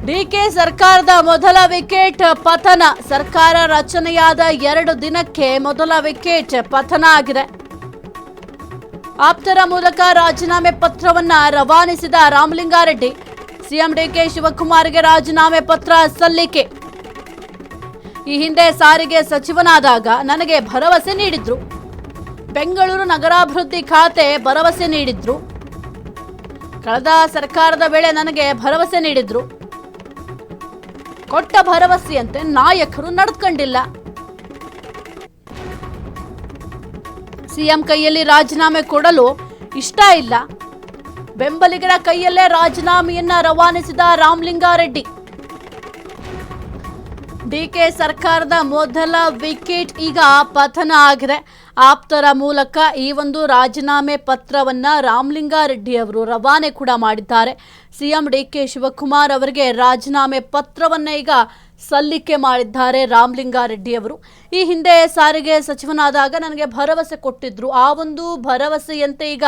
DK ಸರ್ಕಾರದ ಮೊದಲ wicket ಪತನ. ಸರ್ಕಾರ ರಚನೆಯಾದ 2 ದಿನಕ್ಕೆ ಮೊದಲ ವಿಕೆಟ್ ಪತನ ಆಗಿದೆ. ಆಪ್ತರ ಮೂಲಕ ರಾಜೀನಾಮೆ ಪತ್ರವನ್ನ ರವಾನಿಸಿದ ರಾಮಲಿಂಗಾರೆಡ್ಡಿ. ಸಿಎಂ ಡಿಕೆ ಶಿವಕುಮಾರ್ಗೆ ರಾಜೀನಾಮೆ ಪತ್ರ ಸಲ್ಲಿಕೆ. ಈ ಹಿಂದೆ ಸಾರಿಗೆ ಸಚಿವನಾದಾಗ ನನಗೆ ಭರವಸೆ ನೀಡಿದ್ರು. ಬೆಂಗಳೂರು ನಗರಾಭಿವೃದ್ಧಿ ಖಾತೆ ಭರವಸೆ ನೀಡಿದ್ರು. ಕಳೆದ ಸರ್ಕಾರದ ವೇಳೆ ನನಗೆ ಭರವಸೆ ನೀಡಿದ್ರು. ಕೊಟ್ಟ ಭರವಸೆಯಂತೆ ನಾಯಕರು ನಡೆದುಕೊಂಡಿಲ್ಲ. ಸಿಎಂ ಕೈಯಲ್ಲಿ ರಾಜೀನಾಮೆ ಕೊಡಲು ಇಷ್ಟ ಇಲ್ಲ. ಬೆಂಬಲಿಗರ ಕೈಯಲ್ಲೇ ರಾಜೀನಾಮೆಯನ್ನ ರವಾನಿಸಿದ ರಾಮಲಿಂಗಾರೆಡ್ಡಿ. ಡಿಕೆ ಸರ್ಕಾರದ ಮೊದಲ ವಿಕೆಟ್ ಈಗ ಪತನ ಆಗಿದೆ. ಆಪ್ತರ ಮೂಲಕ ಈ ಒಂದು ರಾಜೀನಾಮೆ ಪತ್ರವನ್ನ ರಾಮಲಿಂಗಾರೆಡ್ಡಿ ಅವರು ರವಾನೆ ಕೂಡ ಮಾಡಿದ್ದಾರೆ. ಸಿಎಂ ಡಿಕೆ ಶಿವಕುಮಾರ್ ಅವರಿಗೆ ರಾಜೀನಾಮೆ ಪತ್ರವನ್ನ ಈಗ ಸಲ್ಲಿಕೆ ಮಾಡಿದ್ದಾರೆ ರಾಮಲಿಂಗಾರೆಡ್ಡಿ ಅವರು. ಈ ಹಿಂದೆ ಸಾರಿಗೆ ಸಚಿವನಾದಾಗ ನನಗೆ ಭರವಸೆ ಕೊಟ್ಟಿದ್ರು. ಆ ಒಂದು ಭರವಸೆಯಂತೆ ಈಗ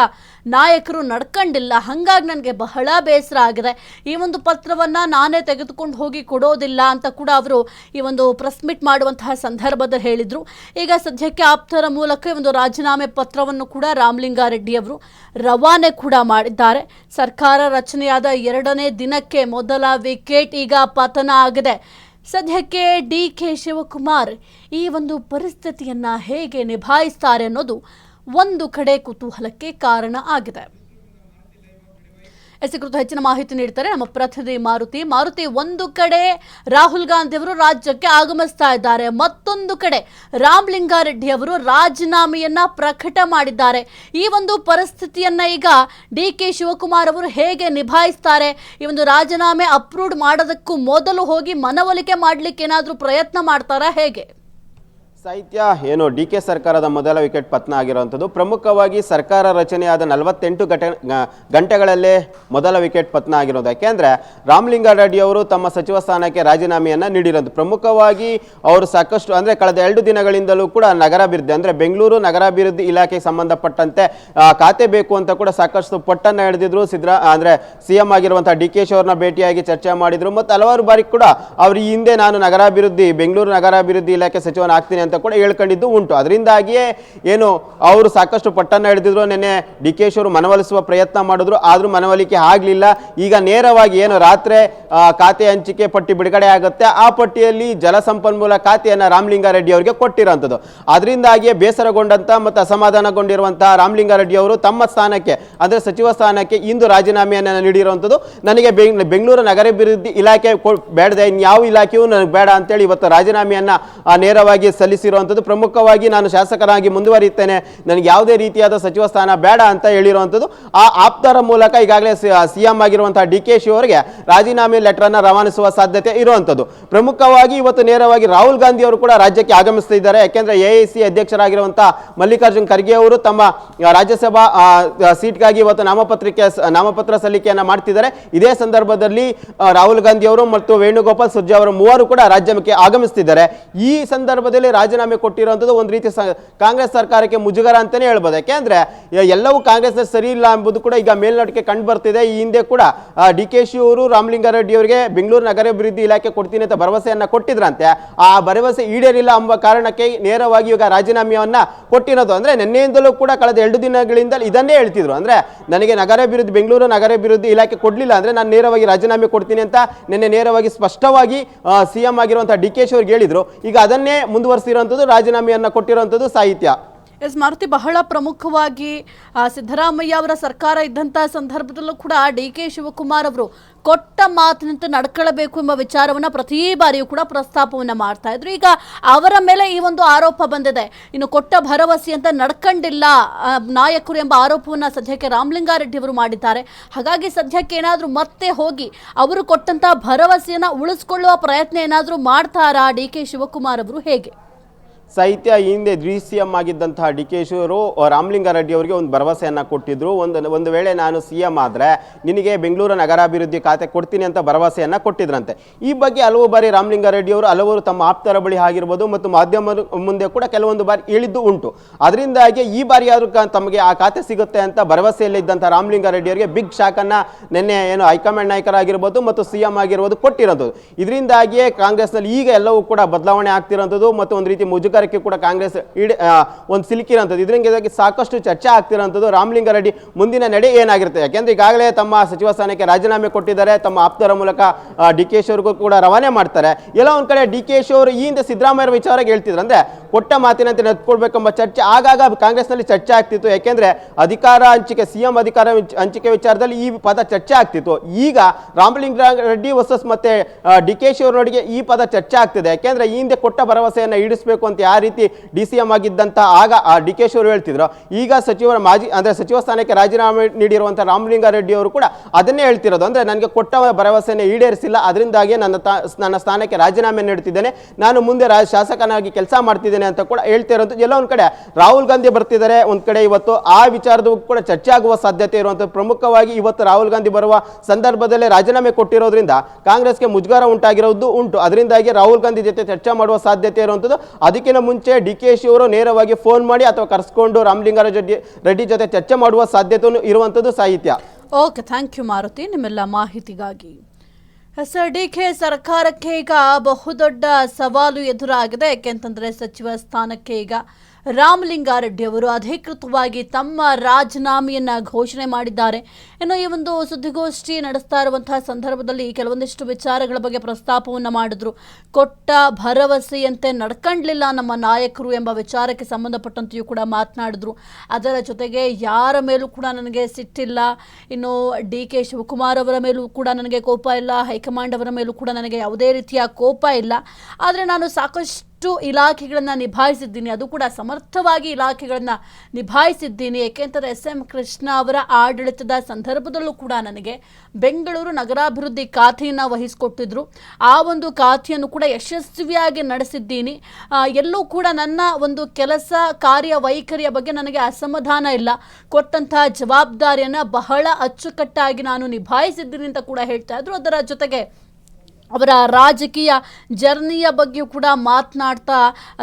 ನಾಯಕರು ನಡ್ಕೊಂಡಿಲ್ಲ. ಹಾಗಾಗಿ ನನಗೆ ಬಹಳ ಬೇಸರ ಆಗಿದೆ. ಈ ಒಂದು ಪತ್ರವನ್ನ ನಾನೇ ತೆಗೆದುಕೊಂಡು ಹೋಗಿ ಕೊಡೋದಿಲ್ಲ ಅಂತ ಕೂಡ ಅವರು ಈ ಒಂದು ಪ್ರೆಸ್ ಮೀಟ್ ಮಾಡುವಂತಹ ಸಂದರ್ಭದಲ್ಲಿ ಹೇಳಿದ್ರು. ಈಗ ಸದ್ಯಕ್ಕೆ ಆಪ್ತರ ಮೂಲಕ ಒಂದು ರಾಜೀನಾಮೆ ಪತ್ರವನ್ನು ಕೂಡ ರಾಮಲಿಂಗಾರೆಡ್ಡಿ ಅವರು ರವಾನೆ ಕೂಡ ಮಾಡಿದ್ದಾರೆ. ಸರ್ಕಾರ ರಚನೆಯಾದ 2ನೇ ದಿನಕ್ಕೆ ಮೊದಲ ವಿಕೆಟ್ ಈಗ ಪತನ ಆಗಿದೆ. ಸದ್ಯಕ್ಕೆ ಡಿಕೆ ಶಿವಕುಮಾರ್ ಈ ಒಂದು ಪರಿಸ್ಥಿತಿಯನ್ನ ಹೇಗೆ ನಿಭಾಯಿಸ್ತಾರೆ ಅನ್ನೋದು ಒಂದು ಕಡೆ ಕುತೂಹಲಕ್ಕೆ ಕಾರಣ ಆಗಿದೆ. ಈ ಕುರಿತು ಹೆಚ್ಚಿನ ಮಾಹಿತಿ ನೀಡ್ತಾರೆ ನಮ್ಮ ಪ್ರತಿನಿಧಿ ಮಾರುತಿ. ಒಂದು ಕಡೆ ರಾಹುಲ್ ಗಾಂಧಿ ಅವರು ರಾಜ್ಯಕ್ಕೆ ಆಗಮಿಸ್ತಾ ಇದ್ದಾರೆ, ಮತ್ತೊಂದು ಕಡೆ ರಾಮಲಿಂಗಾರೆಡ್ಡಿ ಅವರು ರಾಜೀನಾಮೆಯನ್ನ ಪ್ರಕಟ ಮಾಡಿದ್ದಾರೆ. ಈ ಒಂದು ಪರಿಸ್ಥಿತಿಯನ್ನ ಈಗ ಡಿಕೆ ಶಿವಕುಮಾರ್ ಅವರು ಹೇಗೆ ನಿಭಾಯಿಸ್ತಾರೆ? ಈ ಒಂದು ರಾಜೀನಾಮೆ ಅಪ್ರೂವ್ ಮಾಡೋದಕ್ಕೂ ಮೊದಲು ಹೋಗಿ ಮನವೊಲಿಕೆ ಮಾಡ್ಲಿಕ್ಕೆ ಏನಾದರೂ ಪ್ರಯತ್ನ ಮಾಡ್ತಾರಾ ಹೇಗೆ? ಸಾಹಿತ್ಯ ಏನು ಡಿಕೆ ಸರ್ಕಾರದ ಮೊದಲ ವಿಕೆಟ್ ಪತನ ಆಗಿರುವಂಥದ್ದು. ಪ್ರಮುಖವಾಗಿ ಸರ್ಕಾರ ರಚನೆಯಾದ 48 ಗಂಟೆಗಳಲ್ಲೇ ಮೊದಲ ವಿಕೆಟ್ ಪತನ ಆಗಿರೋದು. ಯಾಕೆಂದರೆ ರಾಮಲಿಂಗಾರೆಡ್ಡಿ ಅವರು ತಮ್ಮ ಸಚಿವ ಸ್ಥಾನಕ್ಕೆ ರಾಜೀನಾಮೆಯನ್ನು ನೀಡಿರೋದು. ಪ್ರಮುಖವಾಗಿ ಅವರು ಸಾಕಷ್ಟು ಅಂದರೆ ಕಳೆದ 2 ದಿನಗಳಿಂದಲೂ ಕೂಡ ನಗರಾಭಿವೃದ್ಧಿ ಅಂದರೆ ಬೆಂಗಳೂರು ನಗರಾಭಿವೃದ್ಧಿ ಇಲಾಖೆಗೆ ಸಂಬಂಧಪಟ್ಟಂತೆ ಖಾತೆ ಬೇಕು ಅಂತ ಕೂಡ ಸಾಕಷ್ಟು ಪಟ್ಟನ್ನು ಹಿಡಿದಿದ್ರು. ಅಂದರೆ ಸಿಎಂ ಆಗಿರುವಂಥ ಡಿ ಕೆ ಶಿ ಅವ್ರನ್ನ ಭೇಟಿಯಾಗಿ ಚರ್ಚೆ ಮಾಡಿದರು. ಮತ್ತು ಹಲವಾರು ಬಾರಿ ಕೂಡ ಅವರು ಈ ಹಿಂದೆ ನಾನು ಬೆಂಗಳೂರು ನಗರಾಭಿವೃದ್ಧಿ ಇಲಾಖೆ ಸಚಿವನಾಗ್ತೀನಿ ಅಂತ ಕೂಡ ಹೇಳ್ಕೊಂಡಿದ್ದು ಉಂಟು. ಅದರಿಂದಾಗಿಯೇ ಏನು ಅವರು ಸಾಕಷ್ಟು ಪಟ್ಟನ್ನು ಹಿಡಿದಿದ್ರು. ನಿನ್ನೆ ಡಿ ಕೆ ಶಿ ಅವರು ಮನವೊಲಿಸುವ ಪ್ರಯತ್ನ ಮಾಡಿದ್ರು, ಆದರೂ ಮನವೊಲಿಕೆ ಆಗಲಿಲ್ಲ. ಈಗ ನೇರವಾಗಿ ಏನು ರಾತ್ರಿ ಖಾತೆ ಹಂಚಿಕೆ ಪಟ್ಟಿ ಬಿಡುಗಡೆ ಆಗುತ್ತೆ, ಆ ಪಟ್ಟಿಯಲ್ಲಿ ಜಲಸಂಪನ್ಮೂಲ ಖಾತೆಯನ್ನು ರಾಮಲಿಂಗಾರೆಡ್ಡಿ ಅವರಿಗೆ ಕೊಟ್ಟಿರೋಂಥದ್ದು. ಅದರಿಂದಾಗಿಯೇ ಬೇಸರಗೊಂಡಂತ ಮತ್ತು ಅಸಮಾಧಾನಗೊಂಡಿರುವಂತಹ ರಾಮಲಿಂಗಾರೆಡ್ಡಿ ಅವರು ತಮ್ಮ ಸ್ಥಾನಕ್ಕೆ ಅಂದರೆ ಸಚಿವ ಸ್ಥಾನಕ್ಕೆ ಇಂದು ರಾಜೀನಾಮೆಯನ್ನು ನೀಡಿರುವಂಥದ್ದು. ನನಗೆ ಬೆಂಗಳೂರು ನಗರಾಭಿವೃದ್ಧಿ ಇಲಾಖೆ ಬೇಡದೆ ಇನ್ಯಾವ ಇಲಾಖೆಯೂ ನನಗೆ ಬೇಡ ಅಂತೇಳಿ ಇವತ್ತು ರಾಜೀನಾಮೆಯನ್ನು ನೇರವಾಗಿ ಸಲ್ಲಿಸಿರುವಂಥದ್ದು. ಪ್ರಮುಖವಾಗಿ ನಾನು ಶಾಸಕರಾಗಿ ಮುಂದುವರಿಯುತ್ತೇನೆ, ನನಗೆ ಯಾವುದೇ ರೀತಿಯಾದ ಸಚಿವ ಸ್ಥಾನ ಬೇಡ ಅಂತ ಹೇಳಿರುವಂಥದ್ದು. ಆ ಆಪ್ತರ ಮೂಲಕ ಈಗಾಗಲೇ ಸಿಎಂ ಆಗಿರುವಂತಹ ಡಿ ಕೆ ಶಿ ಅವರಿಗೆ ರಾಜೀನಾಮೆ ಲೆಟರ್ ಅನ್ನು ರವಾನಿಸುವ ಸಾಧ್ಯತೆ ಇರುವಂಥದ್ದು. ಪ್ರಮುಖವಾಗಿ ಇವತ್ತು ನೇರವಾಗಿ ರಾಹುಲ್ ಗಾಂಧಿ ಅವರು ಕೂಡ ರಾಜ್ಯಕ್ಕೆ ಆಗಮಿಸುತ್ತಿದ್ದಾರೆ. ಯಾಕೆಂದ್ರೆ ಎಐಸಿ ಅಧ್ಯಕ್ಷರಾಗಿರುವಂತಹ ಮಲ್ಲಿಕಾರ್ಜುನ್ ಖರ್ಗೆ ಅವರು ತಮ್ಮ ರಾಜ್ಯಸಭಾ ಸೀಟ್ಗಾಗಿ ಇವತ್ತು ನಾಮಪತ್ರ ಸಲ್ಲಿಕೆಯನ್ನು ಮಾಡ್ತಿದ್ದಾರೆ. ಇದೇ ಸಂದರ್ಭದಲ್ಲಿ ರಾಹುಲ್ ಗಾಂಧಿ ಅವರು ಮತ್ತು ವೇಣುಗೋಪಾಲ್ ಸುರ್ಜೆ ಅವರು ಮೂವರು ಕೂಡ ರಾಜ್ಯಕ್ಕೆ ಆಗಮಿಸುತ್ತಿದ್ದಾರೆ. ಈ ಸಂದರ್ಭದಲ್ಲಿ ರಾಜೀನಾಮೆ ಕೊಟ್ಟಿರುವಂಥದ್ದು ಒಂದು ರೀತಿ ಕಾಂಗ್ರೆಸ್ ಸರ್ಕಾರಕ್ಕೆ ಮುಜುಗರ ಅಂತಾನೆ ಹೇಳ್ಬೋದು. ಯಾಕೆಂದ್ರೆ ಎಲ್ಲವೂ ಕಾಂಗ್ರೆಸ್ ಸರಿ ಇಲ್ಲ ಎಂಬುದು ಕೂಡ ಈಗ ಮೇಲ್ನೋಟಕ್ಕೆ ಕಂಡು ಬರ್ತಿದೆ. ಈ ಹಿಂದೆ ಕೂಡ ಡಿ ಕೆ ಶಿ ಅವರು ರಾಮಲಿಂಗಾರೆಡ್ಡಿ ಅವರಿಗೆ ಬೆಂಗಳೂರು ನಗರಾಭಿವೃದ್ಧಿ ಇಲಾಖೆ ಕೊಡ್ತೀನಿ ಅಂತ ಭರವಸೆಯನ್ನ ಕೊಟ್ಟಿದ್ರಂತೆ. ಆ ಭರವಸೆ ಈಡೇರಿಲ್ಲ ಎಂಬ ಕಾರಣಕ್ಕೆ ನೇರವಾಗಿ ಈಗ ರಾಜೀನಾಮೆಯನ್ನ ಕೊಟ್ಟಿರೋದು. ಅಂದ್ರೆ ನಿನ್ನೆಯಿಂದಲೂ ಕೂಡ ಕಳೆದ 2 ದಿನಗಳಿಂದ ಇದನ್ನೇ ಹೇಳ್ತಿದ್ರು. ಅಂದ್ರೆ ನನಗೆ ಬೆಂಗಳೂರು ನಗರಾಭಿವೃದ್ಧಿ ಇಲಾಖೆ ಕೊಡ್ಲಿಲ್ಲ ಅಂದ್ರೆ ನಾನು ನೇರವಾಗಿ ರಾಜೀನಾಮೆ ಕೊಡ್ತೀನಿ ಅಂತ ನಿನ್ನೆ ನೇರವಾಗಿ ಸ್ಪಷ್ಟವಾಗಿ ಸಿಎಂ ಆಗಿರುವಂತಹ ಡಿ ಕೆ ಶಿ ಅವ್ರಿಗೆ ಹೇಳಿದ್ರು. ಈಗ ಅದನ್ನೇ ಮುಂದುವರಿಸಿರುವಂಥದ್ದು, ರಾಜೀನಾಮೆಯನ್ನ ಕೊಟ್ಟಿರುವಂಥದ್ದು ಸಾಹಿತ್ಯ. ಮಾರುತಿ, ಬಹಳ ಪ್ರಮುಖವಾಗಿ ಸಿದ್ದರಾಮಯ್ಯ ಅವರ ಸರ್ಕಾರ ಇದ್ದಂತಹ ಸಂದರ್ಭದಲ್ಲೂ ಕೂಡ ಡಿ ಕೆ ಶಿವಕುಮಾರ್ ಅವರು ಕೊಟ್ಟ ಮಾತಿನಂತೆ ನಡ್ಕೊಳ್ಳಬೇಕು ಎಂಬ ವಿಚಾರವನ್ನ ಪ್ರತಿ ಬಾರಿಯೂ ಕೂಡ ಪ್ರಸ್ತಾಪವನ್ನ ಮಾಡ್ತಾ ಇದ್ರು. ಈಗ ಅವರ ಮೇಲೆ ಈ ಒಂದು ಆರೋಪ ಬಂದಿದೆ, ಇನ್ನು ಕೊಟ್ಟ ಭರವಸೆಯಂತೆ ನಡ್ಕೊಂಡಿಲ್ಲ ನಾಯಕರು ಎಂಬ ಆರೋಪವನ್ನ ಸದ್ಯಕ್ಕೆ ರಾಮಲಿಂಗಾರೆಡ್ಡಿ ಅವರು ಮಾಡಿದ್ದಾರೆ. ಹಾಗಾಗಿ ಸದ್ಯಕ್ಕೆ ಏನಾದರೂ ಮತ್ತೆ ಹೋಗಿ ಅವರು ಕೊಟ್ಟಂತಹ ಭರವಸೆಯನ್ನ ಉಳಿಸ್ಕೊಳ್ಳುವ ಪ್ರಯತ್ನ ಏನಾದರೂ ಮಾಡ್ತಾರಾ ಡಿ ಕೆ ಶಿವಕುಮಾರ್ ಅವರು ಹೇಗೆ? ಸಾಹಿತ್ಯ ಈ ಹಿಂದೆ DCM ಆಗಿದ್ದಂತಹ DK ಶಿವರು ರಾಮಲಿಂಗಾರೆಡ್ಡಿ ಅವರಿಗೆ ಒಂದು ಭರವಸೆಯನ್ನು ಕೊಟ್ಟಿದ್ರು. ಒಂದು ವೇಳೆ ನಾನು CM ಆದರೆ ನಿನಗೆ ಬೆಂಗಳೂರು ನಗರಾಭಿವೃದ್ಧಿ ಖಾತೆ ಕೊಡ್ತೀನಿ ಅಂತ ಭರವಸೆಯನ್ನು ಕೊಟ್ಟಿದ್ರಂತೆ. ಈ ಬಗ್ಗೆ ಹಲವು ಬಾರಿ ರಾಮಲಿಂಗಾರೆಡ್ಡಿ ಅವರು ಹಲವರು ತಮ್ಮ ಆಪ್ತರ ಬಳಿ ಆಗಿರ್ಬೋದು ಮತ್ತು ಮಾಧ್ಯಮದ ಮುಂದೆ ಕೂಡ ಕೆಲವೊಂದು ಬಾರಿ ಹೇಳಿದ್ದು ಉಂಟು. ಅದರಿಂದಾಗಿ ಈ ಬಾರಿ ಆದರೂ ತಮಗೆ ಆ ಖಾತೆ ಸಿಗುತ್ತೆ ಅಂತ ಭರವಸೆಯಲ್ಲಿದ್ದಂಥ ರಾಮಲಿಂಗಾರೆಡ್ಡಿ ಅವರಿಗೆ ಬಿಗ್ ಶಾಕನ್ನು ನಿನ್ನೆ ಏನು ಹೈಕಮಾಂಡ್ ನಾಯಕರಾಗಿರ್ಬೋದು ಮತ್ತು CM ಆಗಿರ್ಬೋದು ಕೊಟ್ಟಿರೋದು. ಇದರಿಂದಾಗಿಯೇ ಕಾಂಗ್ರೆಸ್ನಲ್ಲಿ ಈಗ ಎಲ್ಲವೂ ಕೂಡ ಬದಲಾವಣೆ ಆಗ್ತಿರೋಂಥದ್ದು ಮತ್ತು ಒಂದು ರೀತಿ ಮುಜುಗರಕ್ಕೆ ಕೂಡ ಕಾಂಗ್ರೆಸ್ ಒಂದು ಸಿಲುಕಿರೋಂಥದ್ದು. ಇದರಿಂದಾಗಿ ಸಾಕಷ್ಟು ಚರ್ಚೆ ಆಗ್ತಿರೋಂಥದ್ದು ರಾಮಲಿಂಗಾರೆಡ್ಡಿ ಮುಂದಿನ ನಡೆ ಏನಾಗಿರುತ್ತೆ. ಯಾಕೆಂದ್ರೆ ಈಗಾಗಲೇ ತಮ್ಮ ಸಚಿವ ಸ್ಥಾನಕ್ಕೆ ರಾಜೀನಾಮೆ ಕೊಟ್ಟಿದ್ದಾರೆ. ತಮ್ಮ ಆಪ್ತರ ಮೂಲಕ DK ಶಿವರಿಗೂ ಕೂಡ ರವಾನೆ ಮಾಡ್ತಾರೆ. ಎಲ್ಲ ಒಂದು ಕಡೆ DK ಶಿವರು ಈ ಹಿಂದೆ ಸಿದ್ದರಾಮಯ್ಯ ವಿಚಾರಕ್ಕೆ ಹೇಳ್ತಿದ್ರು, ಅಂದ್ರೆ ಕೊಟ್ಟ ಮಾತಿನಂತೆ ನಡೆದುಕೊಳ್ಬೇಕೆಂಬ ಚರ್ಚೆ ಆಗಾಗ ಕಾಂಗ್ರೆಸ್ನಲ್ಲಿ ಚರ್ಚೆ ಆಗ್ತಿತ್ತು. ಯಾಕೆಂದ್ರೆ ಅಧಿಕಾರ ಹಂಚಿಕೆ CM ಅಧಿಕಾರ ಹಂಚಿಕೆ ವಿಚಾರದಲ್ಲಿ ಈ ಪದ ಚರ್ಚೆ ಆಗ್ತಿತ್ತು. ಈಗ ರಾಮಲಿಂಗಾರೆಡ್ಡಿ ವರ್ಸಸ್ ಮತ್ತೆ DK ಶಿವರೊಳಗೆ ಈ ಪದ ಚರ್ಚೆ ಆಗ್ತಿದೆ. ಯಾಕೆಂದ್ರೆ ಈ ಹಿಂದೆ ಕೊಟ್ಟ ಭರವಸೆಯನ್ನು ಈಡಿಸಬೇಕು ಅಂತ ಯಾವ ರೀತಿ DCM ಆಗಿದ್ದಂತ ಆಗ DK ಶಿವರು ಹೇಳ್ತಿದ್ರು, ಈಗ ಸಚಿವರ ಸಚಿವ ಸ್ಥಾನಕ್ಕೆ ರಾಜೀನಾಮೆ ನೀಡಿರುವಂತಹ ರಾಮಲಿಂಗಾರೆಡ್ಡಿ ಅವರು ಕೂಡ ಅದನ್ನೇ ಹೇಳ್ತಿರೋದು. ಅಂದ್ರೆ ನನಗೆ ಕೊಟ್ಟ ಭರವಸೆಯನ್ನು ಈಡೇರಿಸಿಲ್ಲ, ಅದರಿಂದಾಗಿ ನನ್ನ ಸ್ಥಾನಕ್ಕೆ ರಾಜೀನಾಮೆ ನೀಡುತ್ತಿದ್ದೇನೆ, ನಾನು ಮುಂದೆ ಶಾಸಕನಾಗಿ ಕೆಲಸ ಮಾಡ್ತಿದ್ದೇನೆ ಅಂತ ಕೂಡ ಹೇಳ್ತಿರೋದು. ಎಲ್ಲ ಒಂದ್ ಕಡೆ ರಾಹುಲ್ ಗಾಂಧಿ ಬರ್ತಿದ್ದಾರೆ, ಒಂದ್ ಕಡೆ ಇವತ್ತು ಆ ವಿಚಾರದ ಕೂಡ ಚರ್ಚೆ ಆಗುವ ಸಾಧ್ಯತೆ ಇರುವಂತಹ. ಪ್ರಮುಖವಾಗಿ ಇವತ್ತು ರಾಹುಲ್ ಗಾಂಧಿ ಬರುವ ಸಂದರ್ಭದಲ್ಲೇ ರಾಜೀನಾಮೆ ಕೊಟ್ಟಿರೋದ್ರಿಂದ ಕಾಂಗ್ರೆಸ್ಗೆ ಮುಜುಗರ ಉಂಟಾಗಿರೋದು ಉಂಟು. ಅದರಿಂದಾಗಿ ರಾಹುಲ್ ಗಾಂಧಿ ಜೊತೆ ಚರ್ಚೆ ಮಾಡುವ ಸಾಧ್ಯತೆ ಇರುವಂಥದ್ದು. ಅದಕ್ಕಿಂತ ಮುಂಚೆ DK ಶಿವರು ನೇರವಾಗಿ ಫೋನ್ ಮಾಡಿ ಅಥವಾ ಕರೆಸ್ಕೊಂಡು ರಾಮಲಿಂಗಾರೆಡ್ಡಿ ಜೊತೆ ಚರ್ಚೆ ಮಾಡುವ ಸಾಧ್ಯತೆ ಇರುವಂಥದ್ದು ಸಾಹಿತ್ಯ. ಓಕೆ, ಥ್ಯಾಂಕ್ ಯು ಮಾರುತಿ ನಿಮ್ಮೆಲ್ಲ ಮಾಹಿತಿಗಾಗಿ. ಸರ್, DK ಸರ್ಕಾರಕ್ಕೆ ಈಗ ಬಹುದೊಡ್ಡ ಸವಾಲು ಎದುರಾಗಿದೆ. ಯಾಕೆಂತಂದ್ರೆ ಸಚಿವ ಸ್ಥಾನಕ್ಕೆ ಈಗ ರಾಮಲಿಂಗಾರೆಡ್ಡಿ ಅವರು ಅಧಿಕೃತವಾಗಿ ತಮ್ಮ ರಾಜೀನಾಮೆಯನ್ನ ಘೋಷಣೆ ಮಾಡಿದ್ದಾರೆ. ಇನ್ನು ಈ ಒಂದು ಸುದ್ದಿಗೋಷ್ಠಿ ನಡೆಸ್ತಾ ಇರುವಂತಹ ಸಂದರ್ಭದಲ್ಲಿ ಕೆಲವೊಂದಿಷ್ಟು ವಿಚಾರಗಳ ಬಗ್ಗೆ ಪ್ರಸ್ತಾಪವನ್ನು ಮಾಡಿದ್ರು. ಕೊಟ್ಟ ಭರವಸೆಯಂತೆ ನಡ್ಕೊಂಡ್ಲಿಲ್ಲ ನಮ್ಮ ನಾಯಕರು ಎಂಬ ವಿಚಾರಕ್ಕೆ ಸಂಬಂಧಪಟ್ಟಂತೆಯೂ ಕೂಡ ಮಾತನಾಡಿದ್ರು. ಅದರ ಜೊತೆಗೆ ಯಾರ ಮೇಲೂ ಕೂಡ ನನಗೆ ಸಿಟ್ಟಿಲ್ಲ, ಇನ್ನು DK ಶಿವಕುಮಾರ್ ಅವರ ಮೇಲೂ ಕೂಡ ನನಗೆ ಕೋಪ ಇಲ್ಲ, ಹೈಕಮಾಂಡ್ ಅವರ ಮೇಲೂ ಕೂಡ ನನಗೆ ಯಾವುದೇ ರೀತಿಯ ಕೋಪ ಇಲ್ಲ. ಆದರೆ ನಾನು ಸಾಕಷ್ಟು ಇಲಾಖೆಗಳನ್ನು ನಿಭಾಯಿಸಿದ್ದೀನಿ, ಅದು ಕೂಡ ಸಮರ್ಥವಾಗಿ ಇಲಾಖೆಗಳನ್ನು ನಿಭಾಯಿಸಿದ್ದೀನಿ. ಏಕೆಂದರೆ SM ಕೃಷ್ಣ ಅವರ ಆಡಳಿತದ ಸಂದರ್ಭದಲ್ಲೂ ಕೂಡ ನನಗೆ ಬೆಂಗಳೂರು ನಗರಾಭಿವೃದ್ಧಿ ಖಾತೆಯನ್ನು ವಹಿಸಿಕೊಟ್ಟಿದ್ರು. ಆ ಒಂದು ಖಾತೆಯನ್ನು ಕೂಡ ಯಶಸ್ವಿಯಾಗಿ ನಡೆಸಿದ್ದೀನಿ. ಎಲ್ಲೂ ಕೂಡ ನನ್ನ ಒಂದು ಕೆಲಸ ಕಾರ್ಯವೈಖರಿಯ ಬಗ್ಗೆ ನನಗೆ ಅಸಮಾಧಾನ ಇಲ್ಲ. ಕೊಟ್ಟಂತಹ ಜವಾಬ್ದಾರಿಯನ್ನು ಬಹಳ ಅಚ್ಚುಕಟ್ಟಾಗಿ ನಾನು ನಿಭಾಯಿಸಿದ್ದೀನಿ ಅಂತ ಕೂಡ ಹೇಳ್ತಾ ಇದ್ರು. ಅದರ ಜೊತೆಗೆ ಅವರ ರಾಜಕೀಯ ಜರ್ನಿಯ ಬಗ್ಗೆಯೂ ಕೂಡ ಮಾತನಾಡ್ತಾ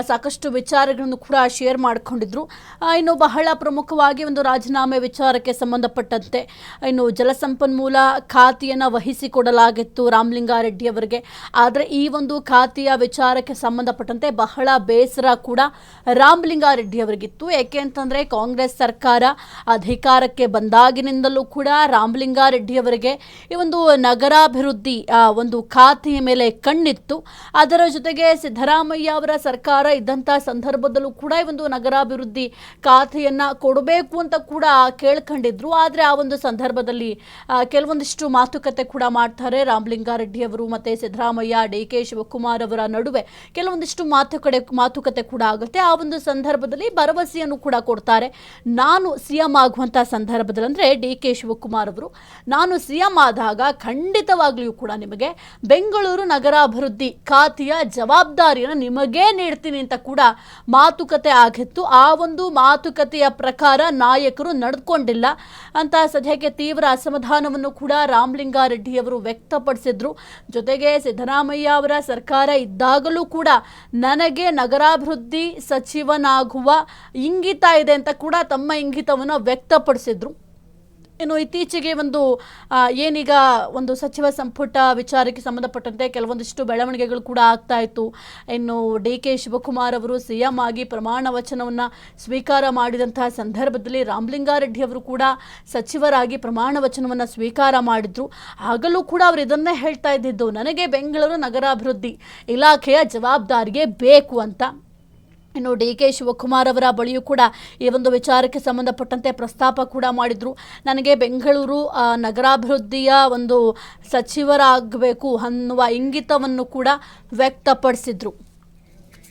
ಸಾಕಷ್ಟು ವಿಚಾರಗಳನ್ನು ಕೂಡ ಶೇರ್ ಮಾಡಿಕೊಂಡಿದ್ರು. ಇನ್ನು ಬಹಳ ಪ್ರಮುಖವಾಗಿ ಒಂದು ರಾಜೀನಾಮೆ ವಿಚಾರಕ್ಕೆ ಸಂಬಂಧಪಟ್ಟಂತೆ ಇನ್ನು ಜಲಸಂಪನ್ಮೂಲ ಖಾತೆಯನ್ನು ವಹಿಸಿಕೊಡಲಾಗಿತ್ತು ರಾಮಲಿಂಗಾರೆಡ್ಡಿ ಅವರಿಗೆ. ಆದರೆ ಈ ಒಂದು ಖಾತೆಯ ವಿಚಾರಕ್ಕೆ ಸಂಬಂಧಪಟ್ಟಂತೆ ಬಹಳ ಬೇಸರ ಕೂಡ ರಾಮಲಿಂಗಾರೆಡ್ಡಿ ಅವರಿಗಿತ್ತು. ಏಕೆ ಅಂತಂದರೆ ಕಾಂಗ್ರೆಸ್ ಸರ್ಕಾರ ಅಧಿಕಾರಕ್ಕೆ ಬಂದಾಗಿನಿಂದಲೂ ಕೂಡ ರಾಮಲಿಂಗಾರೆಡ್ಡಿ ಅವರಿಗೆ ಈ ಒಂದು ನಗರಾಭಿವೃದ್ಧಿ ಒಂದು ಖಾತೆಯ ಮೇಲೆ ಕಣ್ಣಿತ್ತು. ಅದರ ಜೊತೆಗೆ ಸಿದ್ದರಾಮಯ್ಯ ಅವರ ಸರ್ಕಾರ ಇದ್ದಂಥ ಸಂದರ್ಭದಲ್ಲೂ ಕೂಡ ಈ ಒಂದು ನಗರಾಭಿವೃದ್ಧಿ ಖಾತೆಯನ್ನು ಕೊಡಬೇಕು ಅಂತ ಕೂಡ ಕೇಳ್ಕೊಂಡಿದ್ರು. ಆದರೆ ಆ ಒಂದು ಸಂದರ್ಭದಲ್ಲಿ ಕೆಲವೊಂದಿಷ್ಟು ಮಾತುಕತೆ ಕೂಡ ಮಾಡ್ತಾರೆ ರಾಮಲಿಂಗಾರೆಡ್ಡಿ ಅವರು ಮತ್ತು ಸಿದ್ದರಾಮಯ್ಯ, DK ಶಿವಕುಮಾರ್ ಅವರ ನಡುವೆ ಕೆಲವೊಂದಿಷ್ಟು ಮಾತುಕತೆ ಕೂಡ ಆಗುತ್ತೆ. ಆ ಒಂದು ಸಂದರ್ಭದಲ್ಲಿ ಭರವಸೆಯನ್ನು ಕೂಡ ಕೊಡ್ತಾರೆ. ನಾನು CM ಆಗುವಂಥ ಸಂದರ್ಭದಲ್ಲಿ ಅಂದರೆ DK ಶಿವಕುಮಾರ್ ಅವರು, ನಾನು CM ಆದಾಗ ಖಂಡಿತವಾಗ್ಲಿಯೂ ಕೂಡ ನಿಮಗೆ ಬೆಂಗಳೂರು ನಗರಾಭಿವೃದ್ಧಿ ಖಾತೆಯ ಜವಾಬ್ದಾರಿಯನ್ನು ನಿಮಗೇ ನೀಡ್ತೀನಿ ಅಂತ ಕೂಡ ಮಾತುಕತೆ ಆಗಿತ್ತು. ಆ ಒಂದು ಮಾತುಕತೆಯ ಪ್ರಕಾರ ನಾಯಕರು ನಡೆದುಕೊಂಡಿಲ್ಲ ಅಂತ ಸದ್ಯಕ್ಕೆ ತೀವ್ರ ಅಸಮಾಧಾನವನ್ನು ಕೂಡ ರಾಮಲಿಂಗಾರೆಡ್ಡಿ ಅವರು ವ್ಯಕ್ತಪಡಿಸಿದ್ರು. ಜೊತೆಗೆ ಸಿದ್ದರಾಮಯ್ಯ ಅವರ ಸರ್ಕಾರ ಇದ್ದಾಗಲೂ ಕೂಡ ನನಗೆ ನಗರಾಭಿವೃದ್ಧಿ ಸಚಿವನಾಗುವ ಇಂಗಿತ ಇದೆ ಅಂತ ಕೂಡ ತಮ್ಮ ಇಂಗಿತವನ್ನು ವ್ಯಕ್ತಪಡಿಸಿದ್ರು. ಇನ್ನು ಇತ್ತೀಚೆಗೆ ಏನೀಗ ಒಂದು ಸಚಿವ ಸಂಪುಟ ವಿಚಾರಕ್ಕೆ ಸಂಬಂಧಪಟ್ಟಂತೆ ಕೆಲವೊಂದಿಷ್ಟು ಬೆಳವಣಿಗೆಗಳು ಕೂಡ ಆಗ್ತಾ ಇತ್ತು. ಇನ್ನು DK ಶಿವಕುಮಾರ್ ಅವರು CM ಆಗಿ ಪ್ರಮಾಣ ವಚನವನ್ನು ಸ್ವೀಕಾರ ಮಾಡಿದಂತಹ ಸಂದರ್ಭದಲ್ಲಿ ರಾಮಲಿಂಗಾರೆಡ್ಡಿ ಅವರು ಕೂಡ ಸಚಿವರಾಗಿ ಪ್ರಮಾಣ ವಚನವನ್ನು ಸ್ವೀಕಾರ ಮಾಡಿದ್ರು. ಆಗಲೂ ಕೂಡ ಅವರು ಇದನ್ನೇ ಹೇಳ್ತಾ ಇದ್ದಿದ್ದು, ನನಗೆ ಬೆಂಗಳೂರು ನಗರಾಭಿವೃದ್ಧಿ ಇಲಾಖೆಯ ಜವಾಬ್ದಾರಿಗೆ ಬೇಕು ಅಂತ. ಇನ್ನು DK ಶಿವಕುಮಾರ್ ಅವರ ಬಳಿಯೂ ಕೂಡ ಈ ಒಂದು ವಿಚಾರಕ್ಕೆ ಸಂಬಂಧಪಟ್ಟಂತೆ ಪ್ರಸ್ತಾಪ ಕೂಡ ಮಾಡಿದ್ರು. ನನಗೆ ಬೆಂಗಳೂರು ನಗರಾಭಿವೃದ್ಧಿಯ ಒಂದು ಸಚಿವರಾಗಬೇಕು ಅನ್ನುವ ಇಂಗಿತವನ್ನು ಕೂಡ ವ್ಯಕ್ತಪಡಿಸಿದ್ರು.